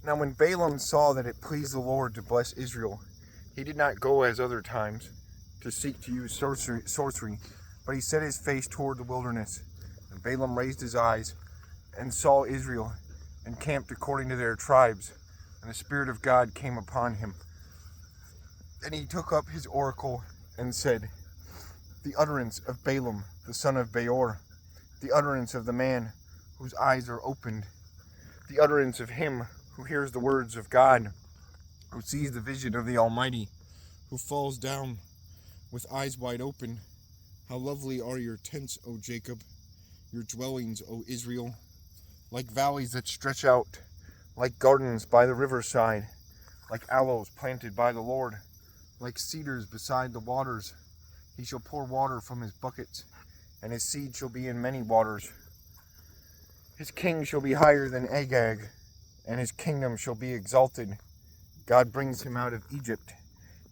Now when Balaam saw that it pleased the Lord to bless Israel, he did not go as other times to seek to use sorcery, but he set his face toward the wilderness. And Balaam raised his eyes and saw Israel encamped according to their tribes, and the Spirit of God came upon him. Then he took up his oracle and said, "The utterance of Balaam, the son of Beor, the utterance of the man whose eyes are opened, the utterance of him who hears the words of God, who sees the vision of the Almighty, who falls down with eyes wide open. How lovely are your tents, O Jacob, your dwellings, O Israel, like valleys that stretch out, like gardens by the riverside, like aloes planted by the Lord, like cedars beside the waters. He shall pour water from his buckets, and his seed shall be in many waters. His king shall be higher than Agag, and his kingdom shall be exalted. God brings him out of Egypt.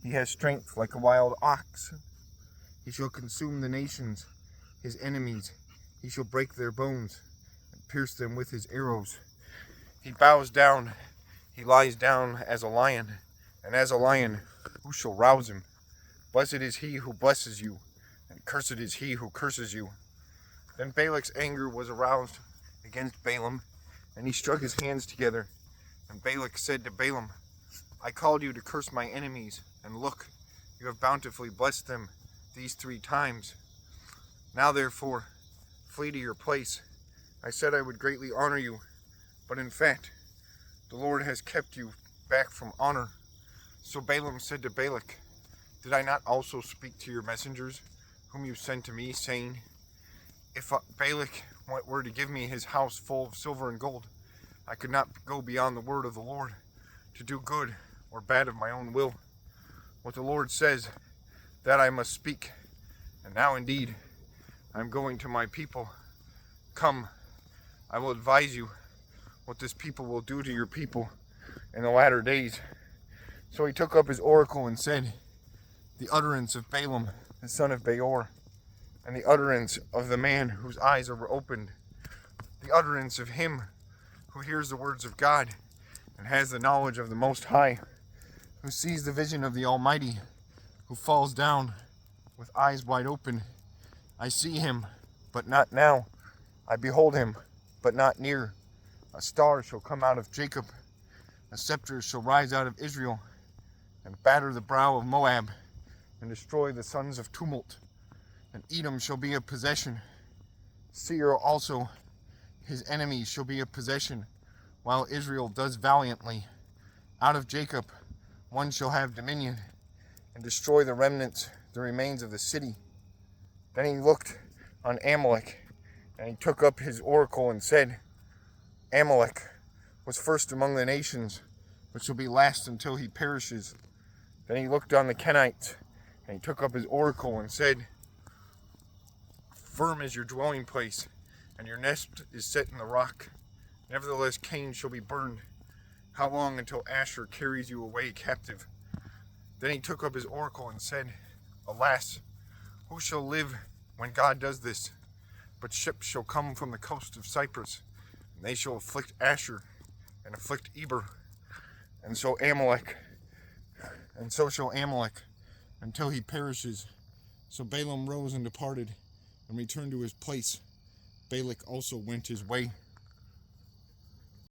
He has strength like a wild ox. He shall consume the nations, his enemies. He shall break their bones and pierce them with his arrows. He bows down, he lies down as a lion, and as a lion, who shall rouse him? Blessed is he who blesses you, and cursed is he who curses you." Then Balak's anger was aroused against Balaam, and he struck his hands together. And Balak said to Balaam, "I called you to curse my enemies, and look, you have bountifully blessed them these 3 times. Now therefore, flee to your place. I said I would greatly honor you, but in fact, the Lord has kept you back from honor." So Balaam said to Balak, "Did I not also speak to your messengers, whom you sent to me, saying, if Balak were to give me his house full of silver and gold, I could not go beyond the word of the Lord, to do good or bad of my own will? What the Lord says, that I must speak. And now indeed, I am going to my people. Come, I will advise you what this people will do to your people in the latter days." So he took up his oracle and said, "The utterance of Balaam, the son of Beor, and the utterance of the man whose eyes are opened, the utterance of him who hears the words of God and has the knowledge of the Most High, who sees the vision of the Almighty, who falls down with eyes wide open. I see him, but not now. I behold him, but not near. A star shall come out of Jacob. A scepter shall rise out of Israel, and batter the brow of Moab, and destroy the sons of tumult. And Edom shall be a possession. Seir also, his enemies, shall be a possession, while Israel does valiantly. Out of Jacob one shall have dominion, and destroy the remnants, the remains of the city." Then he looked on Amalek, and he took up his oracle and said, "Amalek was first among the nations, but shall be last until he perishes." Then he looked on the Kenites, and he took up his oracle and said, "Firm is your dwelling place, and your nest is set in the rock. Nevertheless, Cain shall be burned. How long until Asher carries you away captive?" Then he took up his oracle and said, "Alas, who shall live when God does this? But ships shall come from the coast of Cyprus, and they shall afflict Asher and afflict Eber, and so shall Amalek until he perishes." So Balaam rose and departed, and returned to his place. Balak also went his way.